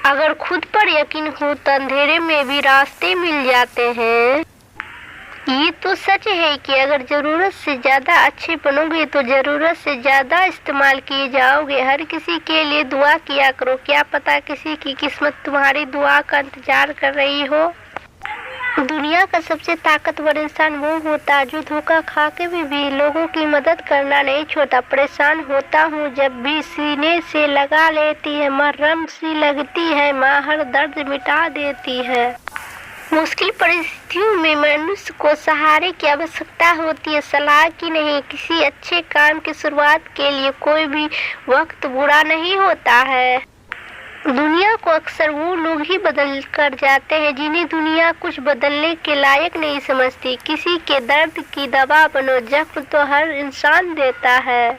अगर खुद पर यकीन हो तो अंधेरे में भी रास्ते मिल जाते हैं। ये तो सच है कि अगर जरूरत से ज्यादा अच्छे बनोगे तो जरूरत से ज्यादा इस्तेमाल किए जाओगे। हर किसी के लिए दुआ किया करो, क्या पता किसी की किस्मत तुम्हारी दुआ का इंतजार कर रही हो। दुनिया का सबसे ताकतवर इंसान वो होता है जो धोखा खा के भी लोगों की मदद करना नहीं छोड़ता। परेशान होता हूँ जब भी सीने से लगा लेती है, मरहम सी लगती है माँ, हर दर्द मिटा देती है। मुश्किल परिस्थितियों में मनुष्य को सहारे की आवश्यकता होती है, सलाह की नहीं। किसी अच्छे काम की शुरुआत के लिए कोई भी वक्त बुरा नहीं होता है। दुनिया को अक्सर वो लोग ही बदल कर जाते हैं जिन्हें दुनिया कुछ बदलने के लायक नहीं समझती। किसी के दर्द की दवा बनो, जख्म तो हर इंसान देता है।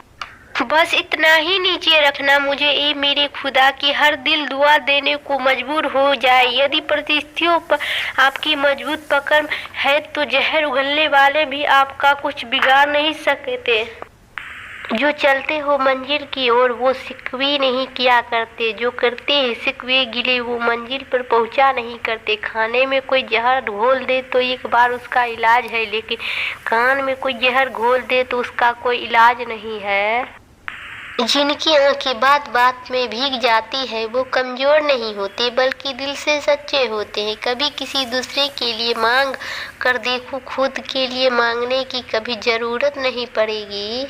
बस इतना ही नीचे रखना मुझे, ए मेरे खुदा की हर दिल दुआ देने को मजबूर हो जाए। यदि परिस्थितियों पर आपकी मजबूत पकड़ है तो जहर उगलने वाले भी आपका कुछ बिगाड़ नहीं सकते। जो चलते हो मंजिल की ओर वो शिकवे नहीं किया करते, जो करते हैं शिकवे गिले वो मंजिल पर पहुंचा नहीं करते। खाने में कोई जहर घोल दे तो एक बार उसका इलाज है, लेकिन कान में कोई जहर घोल दे तो उसका कोई इलाज नहीं है। जिनकी आंखें बात बात में भीग जाती है वो कमजोर नहीं होते बल्कि दिल से सच्चे होते हैं। कभी किसी दूसरे के लिए मांग कर देखो, खुद के लिए मांगने की कभी जरूरत नहीं पड़ेगी।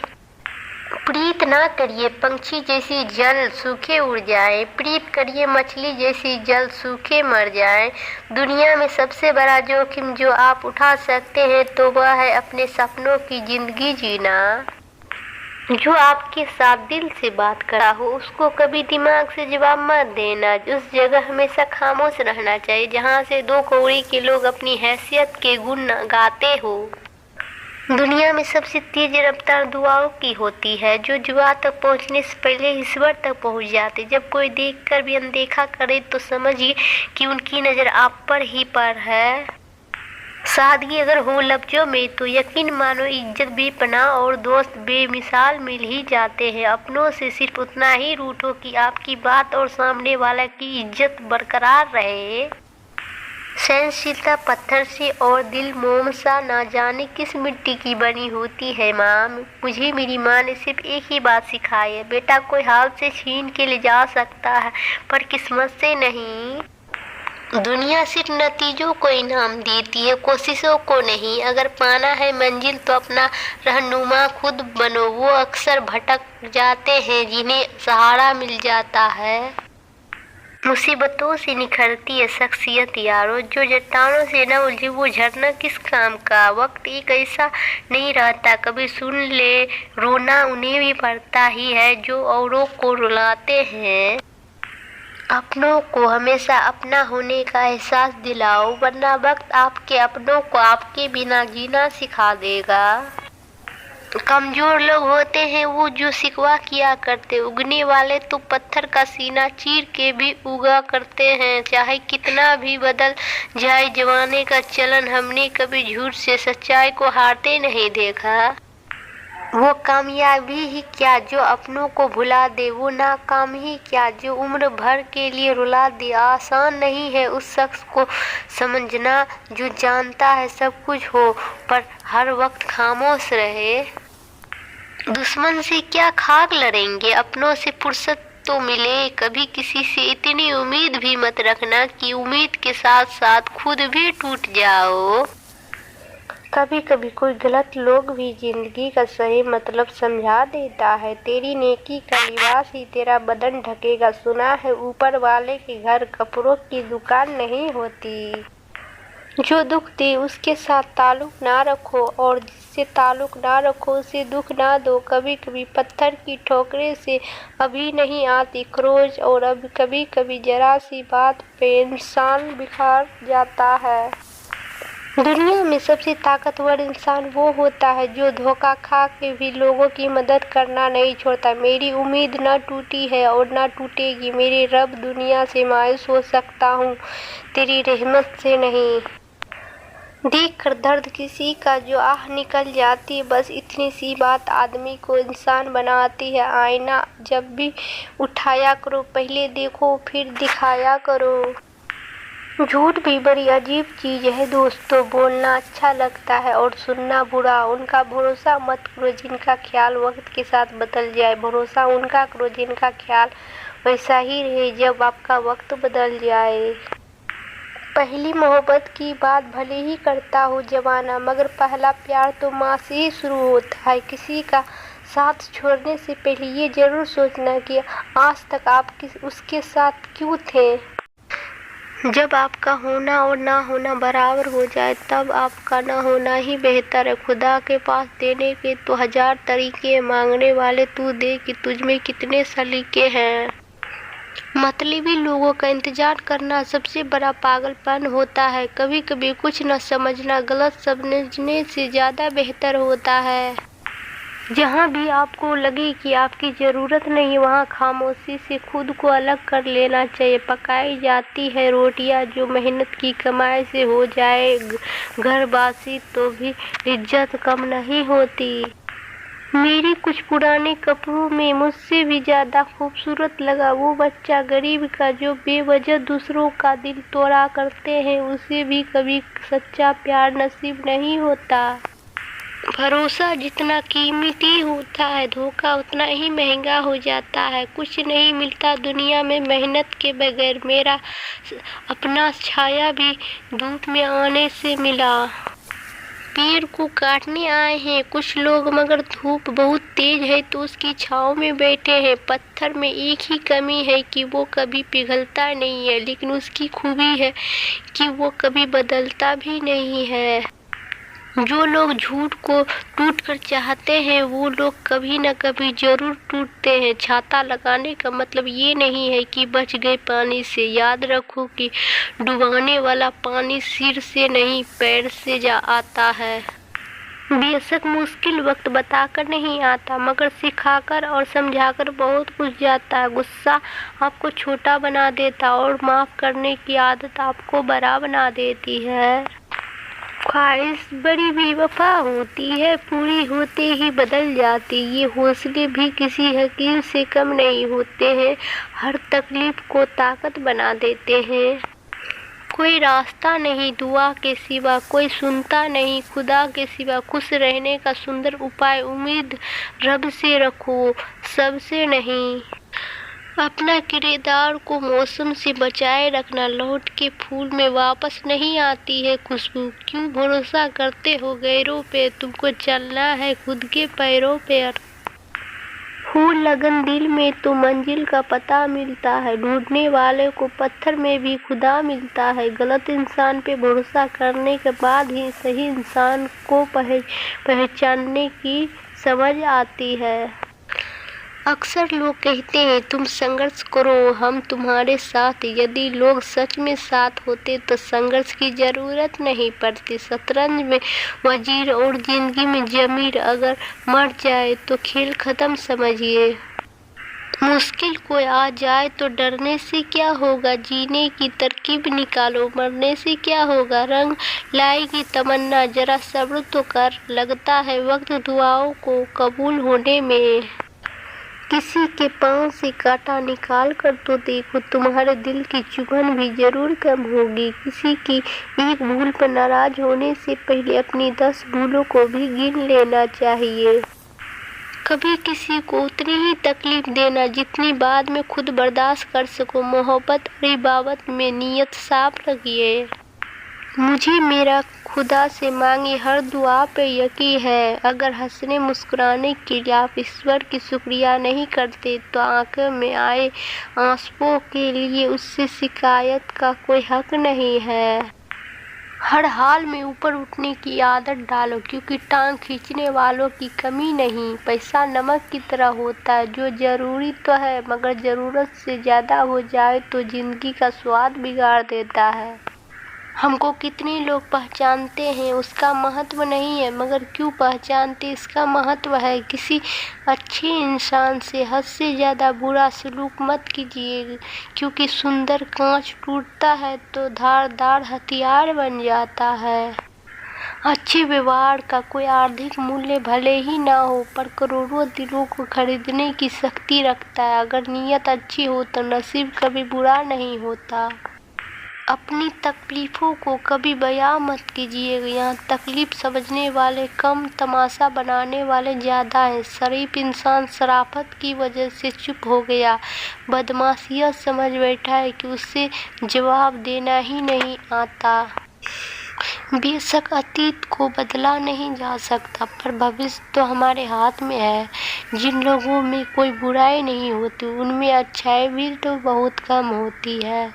प्रीत ना करिए पंछी जैसी जल सूखे उड़ जाए, प्रीत करिए मछली जैसी जल सूखे मर जाए। दुनिया में सबसे बड़ा जोखिम जो आप उठा सकते हैं तो वह है अपने सपनों की जिंदगी जीना। जो आपके साथ दिल से बात करा हो उसको कभी दिमाग से जवाब मत देना। उस जगह हमेशा खामोश रहना चाहिए जहाँ से दो कौड़ी के लोग अपनी हैसियत के गुण गाते हो। दुनिया में सबसे तेज रफ्तार दुआओं की होती है जो दुआ तक पहुंचने से पहले ईश्वर तक पहुंच जाते। जब कोई देखकर भी अनदेखा करे तो समझिए कि उनकी नजर आप पर ही पर है। सादगी अगर हो लफ्जों में तो यकीन मानो इज्जत बेपनाह और दोस्त बेमिसाल मिल ही जाते हैं। अपनों से सिर्फ उतना ही रूठो कि आपकी बात और सामने वाला की इज्जत बरकरार रहे। सहनशीलता पत्थर से और दिल मोम सा ना जाने किस मिट्टी की बनी होती है। माँ, मुझे मेरी माँ ने सिर्फ एक ही बात सिखाई है, बेटा कोई हाथ से छीन के ले जा सकता है पर किस्मत से नहीं। दुनिया सिर्फ नतीजों को इनाम देती है, कोशिशों को नहीं। अगर पाना है मंजिल तो अपना रहनुमा खुद बनो। वो अक्सर भटक जाते हैं जिन्हें सहारा मिल जाता है। मुसीबतों से निखरती है शख्सियत यारो, जो चट्टानों से न उलझे वो झरना किस काम का। वक्त एक ऐसा नहीं रहता, कभी सुन ले रोना उन्हें भी पड़ता ही है जो औरों को रुलाते हैं। अपनों को हमेशा अपना होने का एहसास दिलाओ वरना वक्त आपके अपनों को आपके बिना जीना सिखा देगा। कमजोर लोग होते हैं वो जो शिकवा किया करते, उगने वाले तो पत्थर का सीना चीर के भी उगा करते हैं। चाहे कितना भी बदल जाए जमाने का चलन, हमने कभी झूठ से सच्चाई को हारते नहीं देखा। वो कामयाबी ही क्या जो अपनों को भुला दे, वो नाकाम ही क्या जो उम्र भर के लिए रुला दे। आसान नहीं है उस शख्स को समझना जो जानता है सब कुछ हो पर हर वक्त खामोश रहे। दुश्मन से क्या खाक लड़ेंगे, अपनों से फुर्सत तो मिले। कभी किसी से इतनी उम्मीद भी मत रखना कि उम्मीद के साथ साथ खुद भी टूट जाओ। कभी कभी कोई गलत लोग भी जिंदगी का सही मतलब समझा देता है। तेरी नेकी का लिबास ही तेरा बदन ढकेगा। सुना है ऊपर वाले के घर कपड़ों की दुकान नहीं होती। जो दुख दे उसके साथ ताल्लुक ना रखो और जिससे ताल्लुक ना रखो उसे दुख ना दो। कभी कभी पत्थर की ठोकरे से अभी नहीं आती क्रोध, और अब कभी कभी जरा सी बात पे इंसान बिखर जाता है। दुनिया में सबसे ताकतवर इंसान वो होता है जो धोखा खा के भी लोगों की मदद करना नहीं छोड़ता। मेरी उम्मीद न टूटी है और न टूटेगी। मेरे रब, दुनिया से मायूस हो सकता हूँ तेरी रहमत से नहीं। देख कर दर्द किसी का जो आह निकल जाती है, बस इतनी सी बात आदमी को इंसान बनाती है। आईना जब भी उठाया करो, पहले देखो फिर दिखाया करो। झूठ भी बड़ी अजीब चीज है दोस्तों, बोलना अच्छा लगता है और सुनना बुरा। उनका भरोसा मत करो जिनका ख्याल वक्त के साथ बदल जाए, भरोसा उनका करो जिनका ख्याल वैसा ही रहे जब आपका वक्त बदल जाए। पहली मोहब्बत की बात भले ही करता हो जमाना, मगर पहला प्यार तो माँ से ही शुरू होता है। किसी का साथ छोड़ने से पहले ये जरूर सोचना कि आज तक आप उसके साथ क्यों थे। जब आपका होना और ना होना बराबर हो जाए, तब आपका ना होना ही बेहतर है। खुदा के पास देने के तो 1000 तरीके, मांगने वाले तू दे कि तुझमें कितने सलीके हैं। मतलबी लोगों का इंतजार करना सबसे बड़ा पागलपन होता है। कभी कभी कुछ न समझना गलत समझने से ज्यादा बेहतर होता है। जहाँ भी आपको लगे कि आपकी ज़रूरत नहीं, वहाँ खामोशी से खुद को अलग कर लेना चाहिए। पकाई जाती है रोटियाँ जो मेहनत की कमाई से हो जाए घर बासी, तो भी इज्जत कम नहीं होती। मेरे कुछ पुराने कपड़ों में मुझसे भी ज़्यादा खूबसूरत लगा वो बच्चा गरीब का जो बेवजह दूसरों का दिल तोड़ा करते हैं। उसे भी कभी सच्चा प्यार नसीब नहीं होता। भरोसा जितना कीमती होता है, धोखा उतना ही महंगा हो जाता है। कुछ नहीं मिलता दुनिया में मेहनत के बगैर। मेरा अपना छाया भी धूप में आने से मिला। पेड़ को काटने आए हैं कुछ लोग, मगर धूप बहुत तेज है तो उसकी छांव में बैठे हैं। पत्थर में एक ही कमी है कि वो कभी पिघलता नहीं है, लेकिन उसकी खूबी है कि वो कभी बदलता भी नहीं है। जो लोग झूठ को टूट कर चाहते हैं, वो लोग कभी न कभी जरूर टूटते हैं। छाता लगाने का मतलब ये नहीं है कि बच गए पानी से। याद रखो कि डुबाने वाला पानी सिर से नहीं, पैर से जा आता है। बेशक मुश्किल वक्त बताकर नहीं आता, मगर सिखाकर और समझाकर बहुत कुछ जाता है। गुस्सा आपको छोटा बना देता और माफ करने की आदत आपको बड़ा बना देती है। ख्वाहिश बड़ी बेवफा होती है, पूरी होते ही बदल जाती। ये हौसले भी किसी हकीम से कम नहीं होते हैं, हर तकलीफ को ताकत बना देते हैं। कोई रास्ता नहीं दुआ के सिवा, कोई सुनता नहीं खुदा के सिवा। खुश रहने का सुंदर उपाय उम्मीद रब से रखो, सबसे नहीं। अपना किरदार को मौसम से बचाए रखना, लौट के फूल में वापस नहीं आती है खुशबू। क्यों भरोसा करते हो गैरों पे, तुमको चलना है खुद के पैरों पे। हो लगन दिल में तो मंजिल का पता मिलता है, ढूंढने वाले को पत्थर में भी खुदा मिलता है। गलत इंसान पे भरोसा करने के बाद ही सही इंसान को पहचानने की समझ आती है। अक्सर लोग कहते हैं तुम संघर्ष करो, हम तुम्हारे साथ। यदि लोग सच में साथ होते तो संघर्ष की जरूरत नहीं पड़ती। शतरंज में वजीर और जिंदगी में जमीर अगर मर जाए तो खेल खत्म समझिए। मुश्किल कोई आ जाए तो डरने से क्या होगा, जीने की तरकीब निकालो। मरने से क्या होगा, रंग लाएगी तमन्ना। जरा सब्र तो कर, लगता है वक्त दुआओं को कबूल होने में। किसी के पांव से कांटा निकाल कर तो देखो, तुम्हारे दिल की चुभन भी जरूर कम होगी। किसी की एक भूल पर नाराज होने से पहले अपनी 10 भूलों को भी गिन लेना चाहिए। कभी किसी को उतनी ही तकलीफ देना जितनी बाद में खुद बर्दाश्त कर सको। मोहब्बत और इबादत में नीयत साफ रखिए। मुझे मेरा खुदा से मांगी हर दुआ पे यकीन है। अगर हंसने मुस्कुराने के लिए आप ईश्वर की शुक्रिया नहीं करते तो आंखों में आए आंसुओं के लिए उससे शिकायत का कोई हक नहीं है। हर हाल में ऊपर उठने की आदत डालो, क्योंकि टांग खींचने वालों की कमी नहीं। पैसा नमक की तरह होता है, जो जरूरी तो है मगर ज़रूरत से ज़्यादा हो जाए तो ज़िंदगी का स्वाद बिगाड़ देता है। हमको कितने लोग पहचानते हैं उसका महत्व नहीं है, मगर क्यों पहचानते इसका महत्व है। किसी अच्छे इंसान से हद से ज़्यादा बुरा सलूक मत कीजिए, क्योंकि सुंदर कांच टूटता है तो धारदार हथियार बन जाता है। अच्छे व्यवहार का कोई आर्थिक मूल्य भले ही ना हो, पर करोड़ों दिलों को खरीदने की शक्ति रखता है। अगर नीयत अच्छी हो तो नसीब कभी बुरा नहीं होता। अपनी तकलीफों को कभी बयां मत कीजिएगा, यहाँ तकलीफ समझने वाले कम, तमाशा बनाने वाले ज्यादा हैं। शरीफ इंसान शराफत की वजह से चुप हो गया, बदमाशियत समझ बैठा है कि उसे जवाब देना ही नहीं आता। बेशक अतीत को बदला नहीं जा सकता, पर भविष्य तो हमारे हाथ में है। जिन लोगों में कोई बुराई नहीं होती, उनमें अच्छाई भी तो बहुत कम होती है।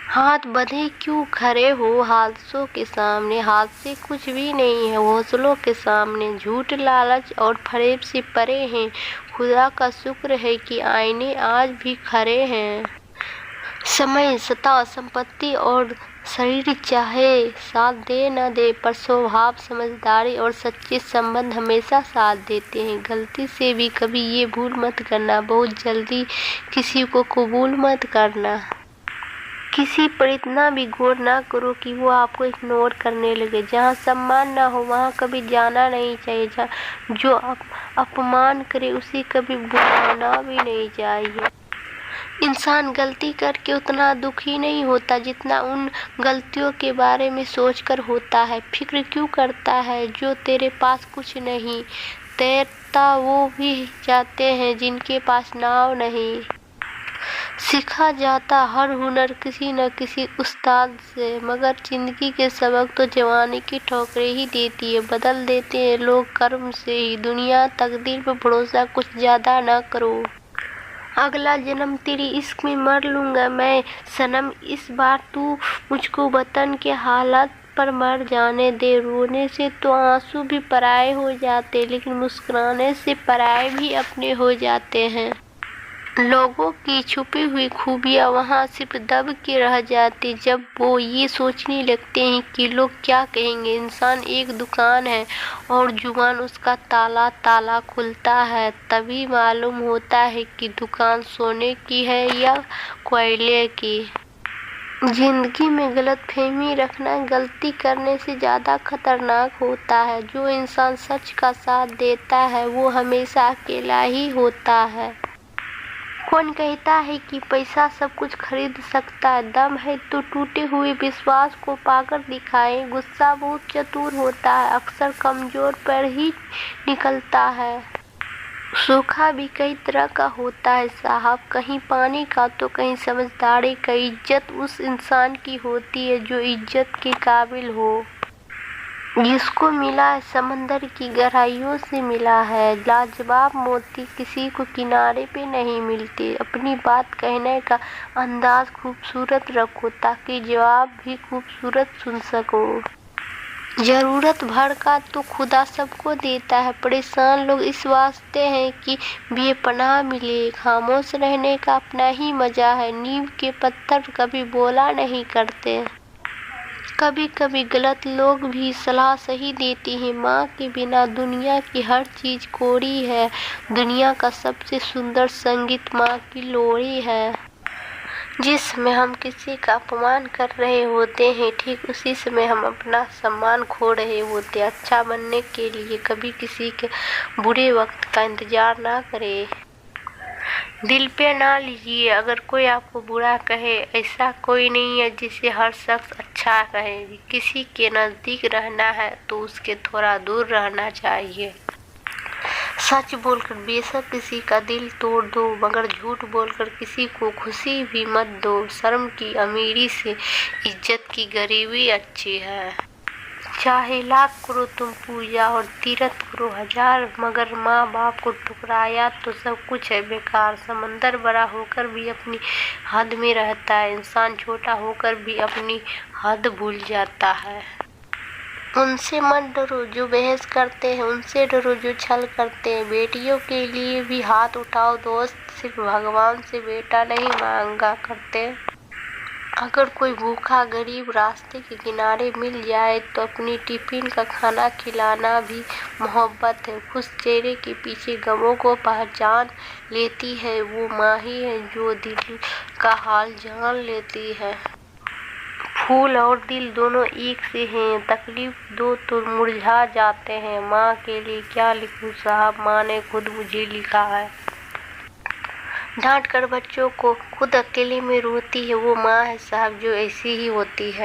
हाथ बंधे क्यों खड़े हो हादसों के सामने, हादसे कुछ भी नहीं है हौसलों के सामने। झूठ, लालच और फरेब से परे हैं। खुदा का शुक्र है कि आईने आज भी खड़े हैं। समय, सत्ता, संपत्ति और शरीर चाहे साथ दे न दे, पर स्वभाव, समझदारी और सच्चे संबंध हमेशा साथ देते हैं। गलती से भी कभी ये भूल मत करना, बहुत जल्दी किसी को कबूल मत करना। किसी पर इतना भी गौर ना करो कि वो आपको इग्नोर करने लगे। जहाँ सम्मान ना हो वहाँ कभी जाना नहीं चाहिए। जो अपमान करे उसे कभी बुलाना भी नहीं चाहिए। इंसान गलती करके उतना दुखी नहीं होता जितना उन गलतियों के बारे में सोचकर होता है। फिक्र क्यों करता है जो तेरे पास कुछ नहीं। तैरता वो भी जाते हैं जिनके पास नाव नहीं। सीखा जाता हर हुनर किसी न किसी उस्ताद से, मगर जिंदगी के सबक तो जवानी की ठोकरें ही देती है। बदल देते हैं लोग कर्म से ही दुनिया, तकदीर पर भरोसा कुछ ज्यादा ना करो। अगला जन्म तेरी इश्क में मर लूंगा मैं सनम, इस बार तू मुझको वतन के हालात पर मर जाने दे। रोने से तो आंसू भी पराए हो जाते, लेकिन मुस्कुराने से पराए भी अपने हो जाते हैं। लोगों की छुपी हुई खूबियाँ वहाँ सिर्फ दब के रह जाती जब वो ये सोचने लगते हैं कि लोग क्या कहेंगे। इंसान एक दुकान है और जुबान उसका ताला ताला खुलता है, तभी मालूम होता है कि दुकान सोने की है या कोयले की। जिंदगी में गलतफहमी रखना गलती करने से ज़्यादा खतरनाक होता है। जो इंसान सच का साथ देता है वो हमेशा अकेला ही होता है। कौन कहता है कि पैसा सब कुछ खरीद सकता है। दम है तो टूटे हुए विश्वास को पाकर दिखाए। गुस्सा बहुत चतुर होता है, अक्सर कमजोर पर ही निकलता है। सूखा भी कई तरह का होता है साहब, कहीं पानी का तो कहीं समझदारी का। इज्जत उस इंसान की होती है जो इज्जत के काबिल हो। जिसको मिला है समंदर की गहराइयों से मिला है। लाजवाब मोती किसी को किनारे पे नहीं मिलते। अपनी बात कहने का अंदाज खूबसूरत रखो ताकि जवाब भी खूबसूरत सुन सको। जरूरत भर का तो खुदा सबको देता है। परेशान लोग इस वास्ते हैं कि बेपनाह मिले। खामोश रहने का अपना ही मजा है। नींव के पत्थर कभी बोला नहीं करते। कभी कभी गलत लोग भी सलाह सही देती हैं। माँ के बिना दुनिया की हर चीज कोरी है। दुनिया का सबसे सुंदर संगीत माँ की लोरी है। जिस समय हम किसी का अपमान कर रहे होते हैं, ठीक उसी समय हम अपना सम्मान खो रहे होते हैं। अच्छा बनने के लिए कभी किसी के बुरे वक्त का इंतजार ना करें। दिल पे ना लीजिए अगर कोई आपको बुरा कहे। ऐसा कोई नहीं है जिसे हर शख्स अच्छा कहे। किसी के नज़दीक रहना है तो उसके थोड़ा दूर रहना चाहिए। सच बोलकर बेशक किसी का दिल तोड़ दो, मगर झूठ बोलकर किसी को खुशी भी मत दो। शर्म की अमीरी से इज्जत की गरीबी अच्छी है। चाहे लाख करो तुम पूजा और तीरथ करो हजार, मगर माँ बाप को ठुकराया तो सब कुछ है बेकार। समंदर बड़ा होकर भी अपनी हद में रहता है। इंसान छोटा होकर भी अपनी हद भूल जाता है। उनसे मत डरो जो बहस करते हैं, उनसे डरो जो छल करते हैं। बेटियों के लिए भी हाथ उठाओ दोस्त, सिर्फ भगवान से बेटा नहीं मांगा करते। अगर कोई भूखा गरीब रास्ते के किनारे मिल जाए तो अपनी टिफिन का खाना खिलाना भी मोहब्बत है। खुश चेहरे के पीछे गमों को पहचान लेती है वो माँ ही है जो दिल का हाल जान लेती है। پھول اور دل دونوں ایک سے ہیں، تکلیف دو تو مرجھا جاتے ہیں۔ ماں کے لیے کیا لکھوں صاحب، ماں نے خود مجھے لکھا ہے۔ ڈانٹ کر بچوں کو خود اکیلے میں روتی ہے، وہ ماں ہے صاحب جو ایسی ہی ہوتی ہے۔